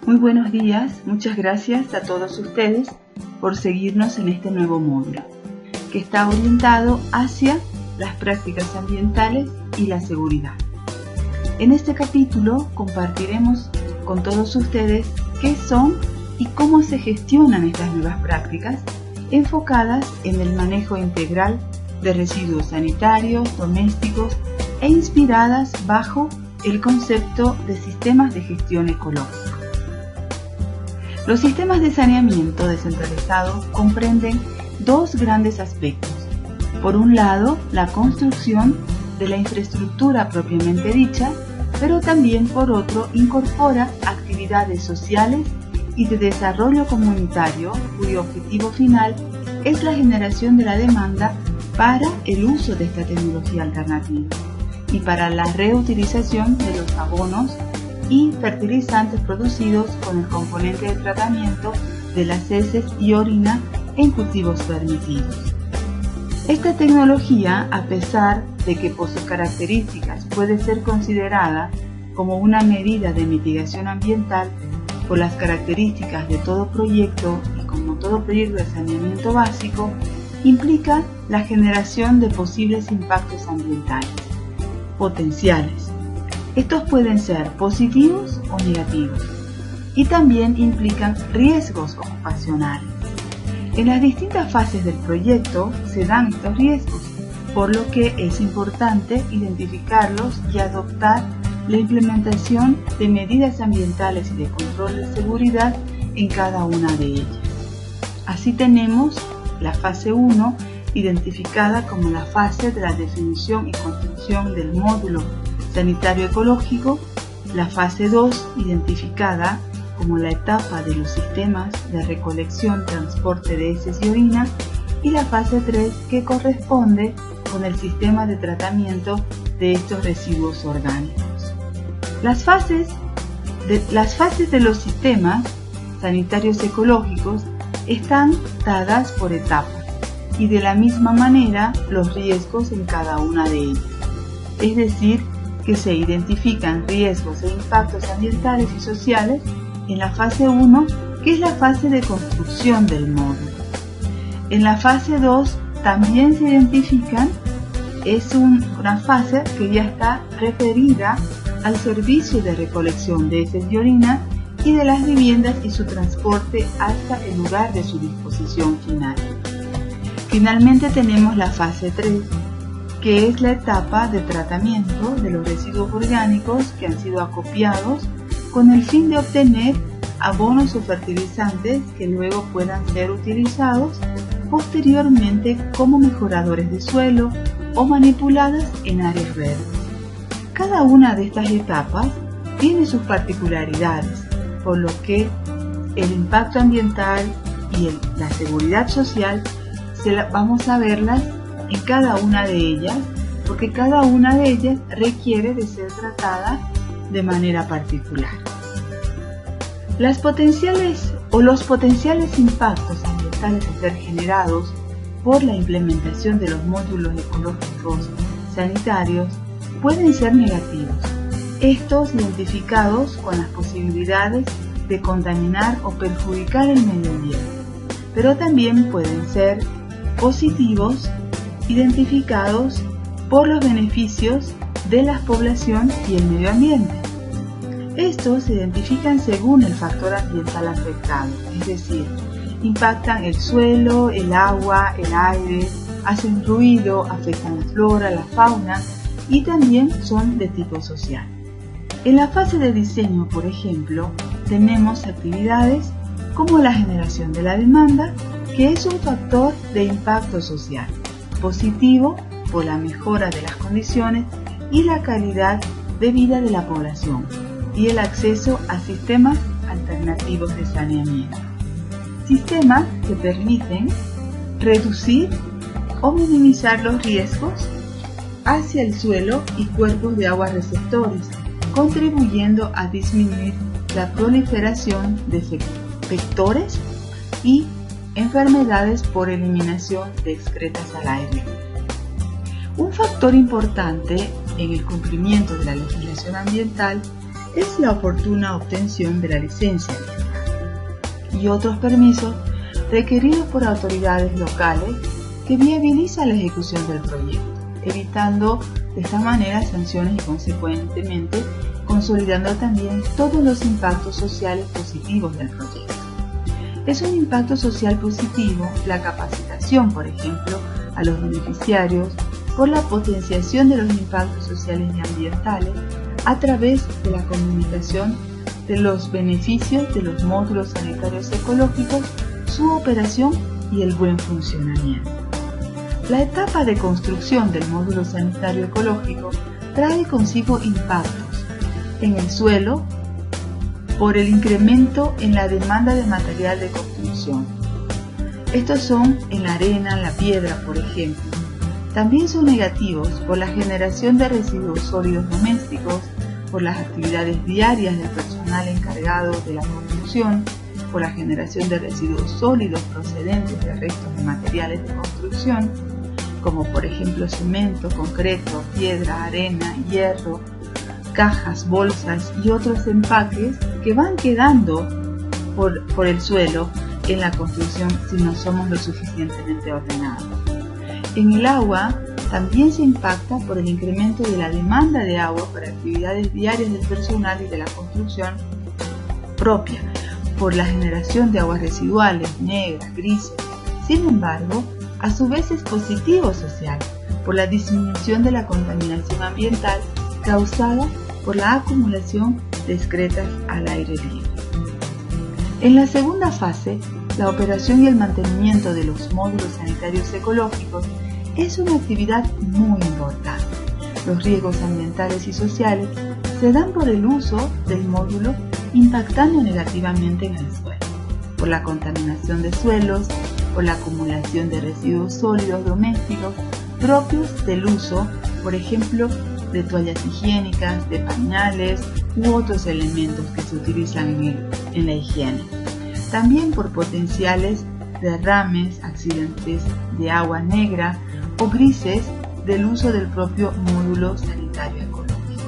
Muy buenos días, muchas gracias a todos ustedes por seguirnos en este nuevo módulo, que está orientado hacia las prácticas ambientales y la seguridad. En este capítulo compartiremos con todos ustedes qué son y cómo se gestionan estas nuevas prácticas enfocadas en el manejo integral de residuos sanitarios, domésticos e inspiradas bajo el concepto de sistemas de gestión ecológica. Los sistemas de saneamiento descentralizado comprenden dos grandes aspectos. Por un lado, la construcción de la infraestructura propiamente dicha, pero también por otro incorpora actividades sociales y de desarrollo comunitario cuyo objetivo final es la generación de la demanda para el uso de esta tecnología alternativa y para la reutilización de los abonos y fertilizantes producidos con el componente de tratamiento de las heces y orina en cultivos permitidos. Esta tecnología, a pesar de que por sus características puede ser considerada como una medida de mitigación ambiental, por las características de todo proyecto y como todo proyecto de saneamiento básico, implica la generación de posibles impactos ambientales potenciales. Estos pueden ser positivos o negativos y también implican riesgos ocupacionales. En las distintas fases del proyecto se dan estos riesgos, por lo que es importante identificarlos y adoptar la implementación de medidas ambientales y de control de seguridad en cada una de ellas. Así tenemos la fase 1 identificada como la fase de la definición y construcción del módulo sanitario ecológico, la fase 2 identificada como la etapa de los sistemas de recolección, transporte de heces y orina, y la fase 3 que corresponde con el sistema de tratamiento de estos residuos orgánicos. Las fases de los sistemas sanitarios ecológicos están dadas por etapas y de la misma manera los riesgos en cada una de ellas. Es decir, que se identifican riesgos e impactos ambientales y sociales en la fase 1, que es la fase de construcción del módulo. En la fase 2 también se identifican, es una fase que ya está referida al servicio de recolección de heces y orina y de las viviendas y su transporte hasta el lugar de su disposición final. Finalmente tenemos la fase 3, que es la etapa de tratamiento de los residuos orgánicos que han sido acopiados con el fin de obtener abonos o fertilizantes que luego puedan ser utilizados posteriormente como mejoradores de suelo o manipuladas en áreas verdes. Cada una de estas etapas tiene sus particularidades, por lo que el impacto ambiental y la seguridad social vamos a verlas en cada una de ellas, porque cada una de ellas requiere de ser tratada de manera particular. Los potenciales impactos ambientales a ser generados por la implementación de los módulos ecológicos sanitarios pueden ser negativos, estos identificados con las posibilidades de contaminar o perjudicar el medio ambiente, pero también pueden ser positivos identificados por los beneficios de la población y el medio ambiente. Estos se identifican según el factor ambiental afectado, es decir, impactan el suelo, el agua, el aire, hacen ruido, afectan la flora, la fauna y también son de tipo social. En la fase de diseño, por ejemplo, tenemos actividades como la generación de la demanda, que es un factor de impacto social, positivo por la mejora de las condiciones y la calidad de vida de la población y el acceso a sistemas alternativos de saneamiento. Sistemas que permiten reducir o minimizar los riesgos hacia el suelo y cuerpos de agua receptores, contribuyendo a disminuir la proliferación de vectores y enfermedades por eliminación de excretas al aire. Un factor importante en el cumplimiento de la legislación ambiental es la oportuna obtención de la licencia y otros permisos requeridos por autoridades locales que viabilizan la ejecución del proyecto, evitando de esta manera sanciones y consecuentemente consolidando también todos los impactos sociales positivos del proyecto. Es un impacto social positivo la capacitación, por ejemplo, a los beneficiarios por la potenciación de los impactos sociales y ambientales a través de la comunicación de los beneficios de los módulos sanitarios ecológicos, su operación y el buen funcionamiento. La etapa de construcción del módulo sanitario ecológico trae consigo impactos en el suelo por el incremento en la demanda de material de construcción. Estos son en la arena, la piedra, por ejemplo. También son negativos por la generación de residuos sólidos domésticos, por las actividades diarias del personal encargado de la construcción, por la generación de residuos sólidos procedentes de restos de materiales de construcción, como por ejemplo cemento, concreto, piedra, arena, hierro, cajas, bolsas y otros empaques que van quedando por el suelo en la construcción si no somos lo suficientemente ordenados. En el agua también se impacta por el incremento de la demanda de agua para actividades diarias del personal y de la construcción propia, por la generación de aguas residuales, negras, grises. Sin embargo, a su vez es positivo social, por la disminución de la contaminación ambiental causada por la acumulación de excretas al aire libre. En la segunda fase, la operación y el mantenimiento de los módulos sanitarios ecológicos es una actividad muy importante. Los riesgos ambientales y sociales se dan por el uso del módulo impactando negativamente en el suelo, por la contaminación de suelos, por la acumulación de residuos sólidos domésticos propios del uso, por ejemplo, de toallas higiénicas, de pañales u otros elementos que se utilizan en la higiene. También por potenciales derrames, accidentes de agua negra o grises del uso del propio módulo sanitario ecológico.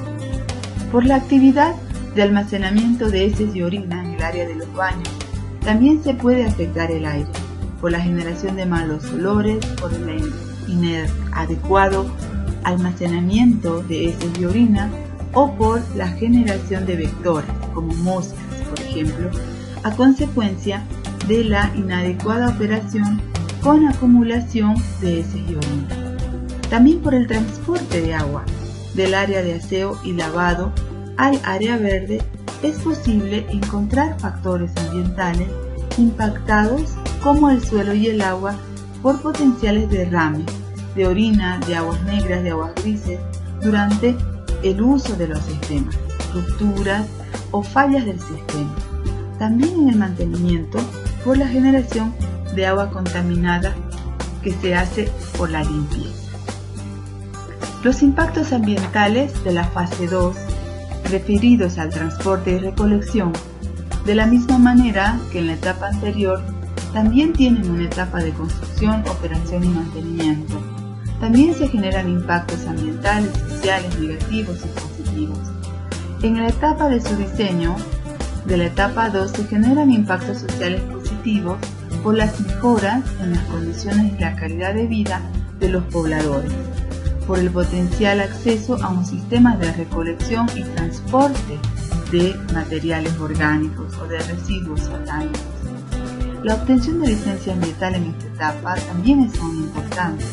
Por la actividad de almacenamiento de heces y orina en el área de los baños, también se puede afectar el aire, por la generación de malos olores, por el inadecuado almacenamiento de heces y orina o por la generación de vectores, como moscas, por ejemplo, a consecuencia de la inadecuada operación con acumulación de heces y orina. También por el transporte de agua del área de aseo y lavado al área verde es posible encontrar factores ambientales impactados como el suelo y el agua por potenciales derrames de orina, de aguas negras, de aguas grises durante el uso de los sistemas, rupturas o fallas del sistema. También en el mantenimiento por la generación de agua contaminada que se hace por la limpieza. Los impactos ambientales de la fase 2, referidos al transporte y recolección, de la misma manera que en la etapa anterior, también tienen una etapa de construcción, operación y mantenimiento. También se generan impactos ambientales, sociales, negativos y positivos. En la etapa de su diseño, de la etapa 2, se generan impactos sociales positivos por las mejoras en las condiciones y la calidad de vida de los pobladores, por el potencial acceso a un sistema de recolección y transporte de materiales orgánicos o de residuos orgánicos. La obtención de licencia ambiental en esta etapa también es muy importante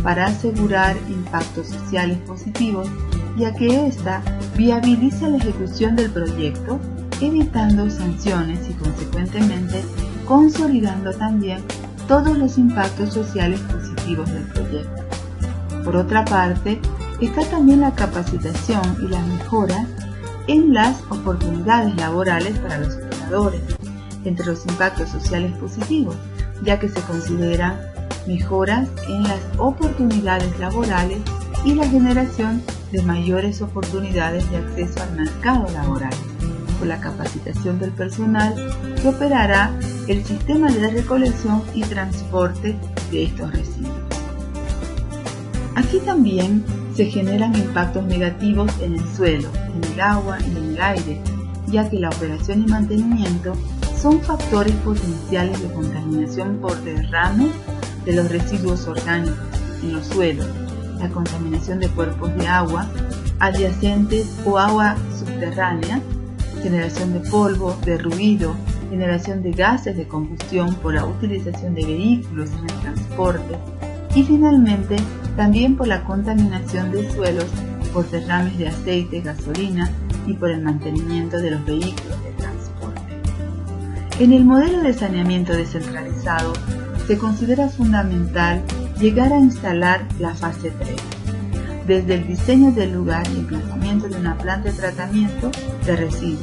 para asegurar impactos sociales positivos, ya que ésta viabiliza la ejecución del proyecto, evitando sanciones y consecuentemente consolidando también todos los impactos sociales positivos del proyecto. Por otra parte, está también la capacitación y la mejora en las oportunidades laborales para los operadores, entre los impactos sociales positivos, ya que se consideran mejoras en las oportunidades laborales y la generación de mayores oportunidades de acceso al mercado laboral, por la capacitación del personal que operará el sistema de recolección y transporte de estos residuos. Aquí también se generan impactos negativos en el suelo, en el agua y en el aire, ya que la operación y mantenimiento son factores potenciales de contaminación por derrames de los residuos orgánicos en los suelos, la contaminación de cuerpos de agua adyacentes o agua subterránea, generación de polvo, de ruido, generación de gases de combustión por la utilización de vehículos en el transporte y finalmente también por la contaminación de suelos por derrames de aceite, gasolina y por el mantenimiento de los vehículos de transporte. En el modelo de saneamiento descentralizado se considera fundamental llegar a instalar la fase 3, desde el diseño del lugar y emplazamiento de una planta de tratamiento de residuos.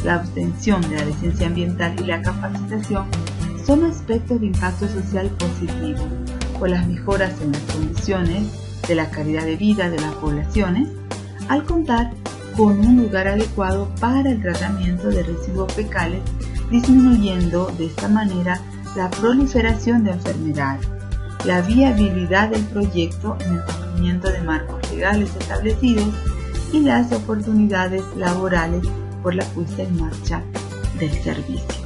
La obtención de la licencia ambiental y la capacitación son aspectos de impacto social positivo por las mejoras en las condiciones de la calidad de vida de las poblaciones al contar con un lugar adecuado para el tratamiento de residuos fecales, disminuyendo de esta manera la proliferación de enfermedades, la viabilidad del proyecto en el cumplimiento de marcos legales establecidos y las oportunidades laborales por la puesta en marcha del servicio.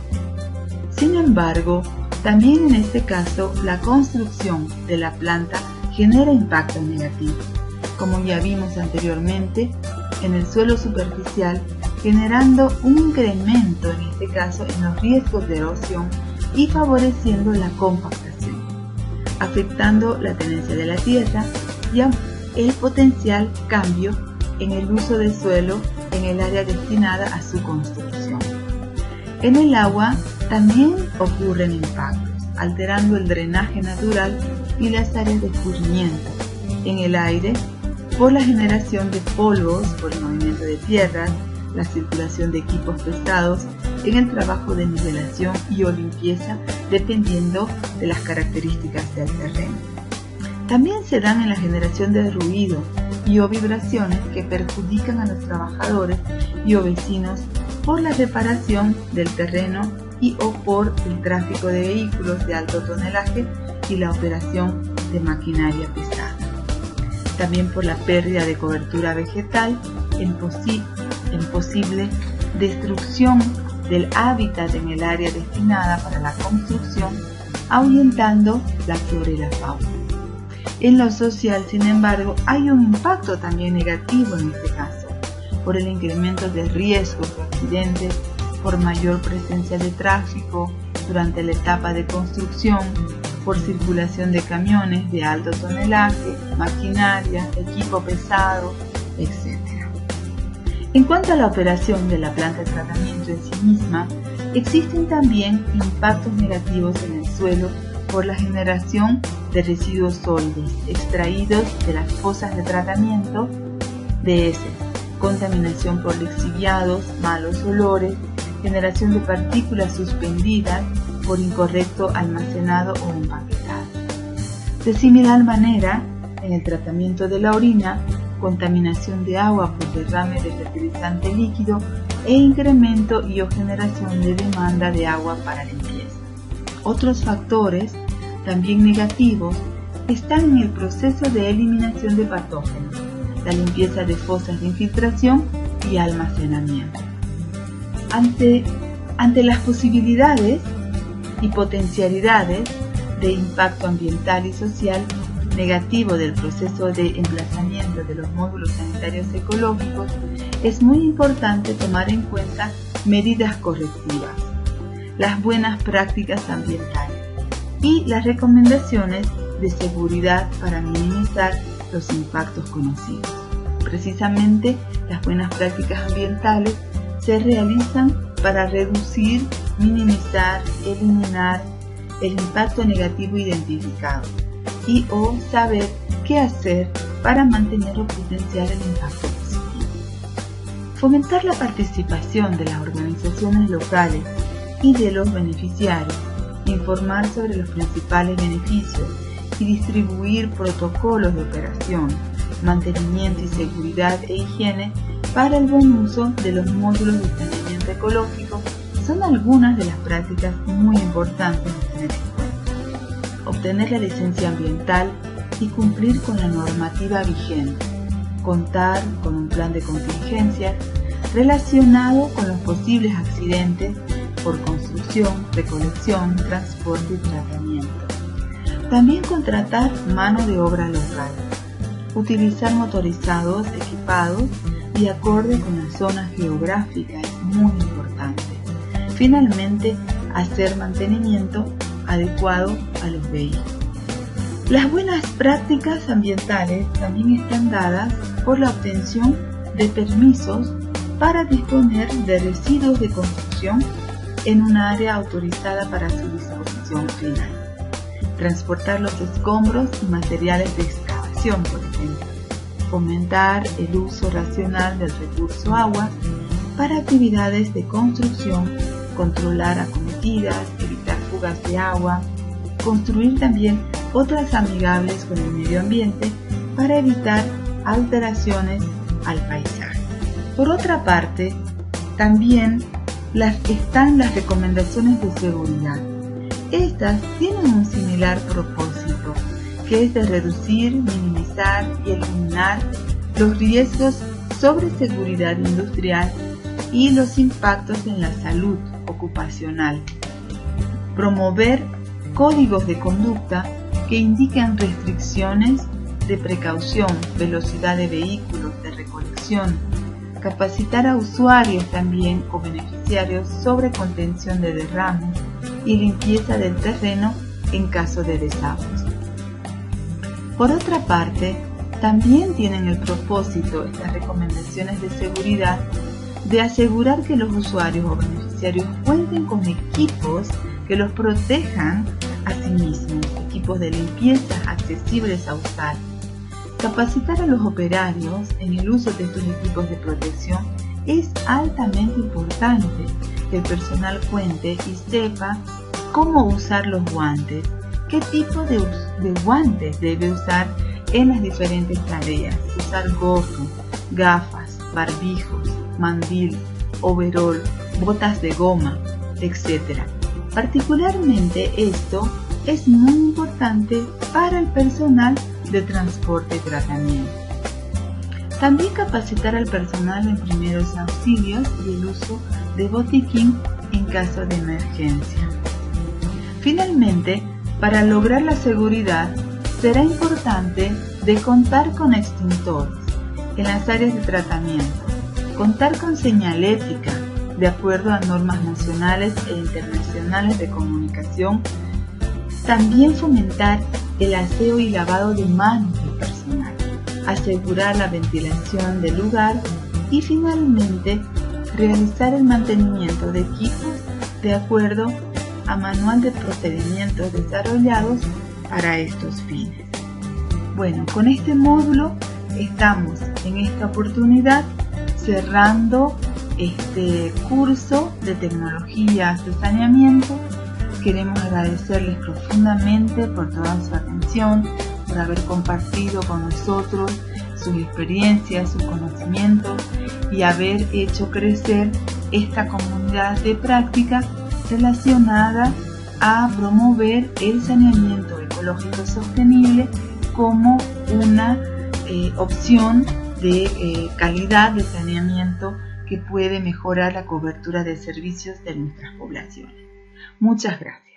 Sin embargo, también en este caso la construcción de la planta genera impacto negativo, como ya vimos anteriormente, en el suelo superficial, generando un incremento en este caso en los riesgos de erosión y favoreciendo la compactación, afectando la tenencia de la tierra y el potencial cambio en el uso del suelo en el área destinada a su construcción. En el agua también ocurren impactos, alterando el drenaje natural y las áreas de escurrimiento. En el aire, por la generación de polvos, por el movimiento de tierras, la circulación de equipos pesados, en el trabajo de nivelación y o limpieza, dependiendo de las características del terreno. También se dan en la generación de ruido y o vibraciones que perjudican a los trabajadores y o vecinos por la reparación del terreno y o por el tráfico de vehículos de alto tonelaje y la operación de maquinaria pesada. También por la pérdida de cobertura vegetal en posible destrucción del hábitat en el área destinada para la construcción, ahuyentando la flora y la fauna. En lo social, sin embargo, hay un impacto también negativo en este caso, por el incremento de riesgos de accidentes, por mayor presencia de tráfico durante la etapa de construcción, por circulación de camiones de alto tonelaje, maquinaria, equipo pesado, etc. En cuanto a la operación de la planta de tratamiento en sí misma, existen también impactos negativos en el suelo por la generación de residuos sólidos extraídos de las fosas de tratamiento de heces, contaminación por lixiviados, malos olores, generación de partículas suspendidas por incorrecto almacenado o empaquetado. De similar manera, en el tratamiento de la orina, contaminación de agua por derrame de fertilizante líquido e incremento y o generación de demanda de agua para limpieza. Otros factores, también negativos, están en el proceso de eliminación de patógenos, la limpieza de fosas de infiltración y almacenamiento. Ante las posibilidades y potencialidades de impacto ambiental y social negativo del proceso de emplazamiento de los módulos sanitarios ecológicos, es muy importante tomar en cuenta medidas correctivas, las buenas prácticas ambientales y las recomendaciones de seguridad para minimizar los impactos conocidos. Precisamente, las buenas prácticas ambientales se realizan para reducir, minimizar, eliminar el impacto negativo identificado y o saber qué hacer para mantener o potenciar el impacto positivo. Fomentar la participación de las organizaciones locales y de los beneficiarios, informar sobre los principales beneficios y distribuir protocolos de operación, mantenimiento y seguridad e higiene para el buen uso de los módulos de saneamiento ecológico son algunas de las prácticas muy importantes de tener en cuenta. Obtener la licencia ambiental y cumplir con la normativa vigente, contar con un plan de contingencias relacionado con los posibles accidentes por construcción, recolección, transporte y tratamiento. También contratar mano de obra local, utilizar motorizados equipados y acorde con la zona geográfica es muy importante. Finalmente, hacer mantenimiento adecuado a los vehículos. Las buenas prácticas ambientales también están dadas por la obtención de permisos para disponer de residuos de construcción en un área autorizada para su disposición final. Transportar los escombros y materiales de excavación, por ejemplo. Fomentar el uso racional del recurso agua para actividades de construcción, controlar acometidas, evitar fugas de agua, construir también otras amigables con el medio ambiente para evitar alteraciones al paisaje. Por otra parte, también están las recomendaciones de seguridad. Estas tienen un similar propósito, que es de reducir, minimizar y eliminar los riesgos sobre seguridad industrial y los impactos en la salud ocupacional. Promover códigos de conducta que indican restricciones de precaución, velocidad de vehículos, de recolección. Capacitar a usuarios también o beneficiarios sobre contención de derrames y limpieza del terreno en caso de desahucios. Por otra parte, también tienen el propósito estas recomendaciones de seguridad de asegurar que los usuarios o beneficiarios cuenten con equipos que los protejan a sí mismos, equipos de limpieza accesibles a usar. Capacitar a los operarios en el uso de estos equipos de protección es altamente importante que el personal cuente y sepa cómo usar los guantes, qué tipo de guantes debe usar en las diferentes tareas, usar gorro, gafas, barbijos, mandil, overol, botas de goma, etc. Particularmente esto es muy importante para el personal de transporte y tratamiento. También capacitar al personal en primeros auxilios y el uso de botiquín en caso de emergencia. Finalmente, para lograr la seguridad, será importante de contar con extintores en las áreas de tratamiento, contar con señalética de acuerdo a normas nacionales e internacionales de comunicación, también fomentar el aseo y lavado de manos del personal, asegurar la ventilación del lugar y finalmente realizar el mantenimiento de equipos de acuerdo a manual de procedimientos desarrollados para estos fines. Bueno, con este módulo estamos en esta oportunidad cerrando este curso de tecnologías de saneamiento. Queremos agradecerles profundamente por toda su atención, por haber compartido con nosotros sus experiencias, sus conocimientos y haber hecho crecer esta comunidad de práctica relacionada a promover el saneamiento ecológico sostenible como una opción de calidad de saneamiento que puede mejorar la cobertura de servicios de nuestras poblaciones. Muchas gracias.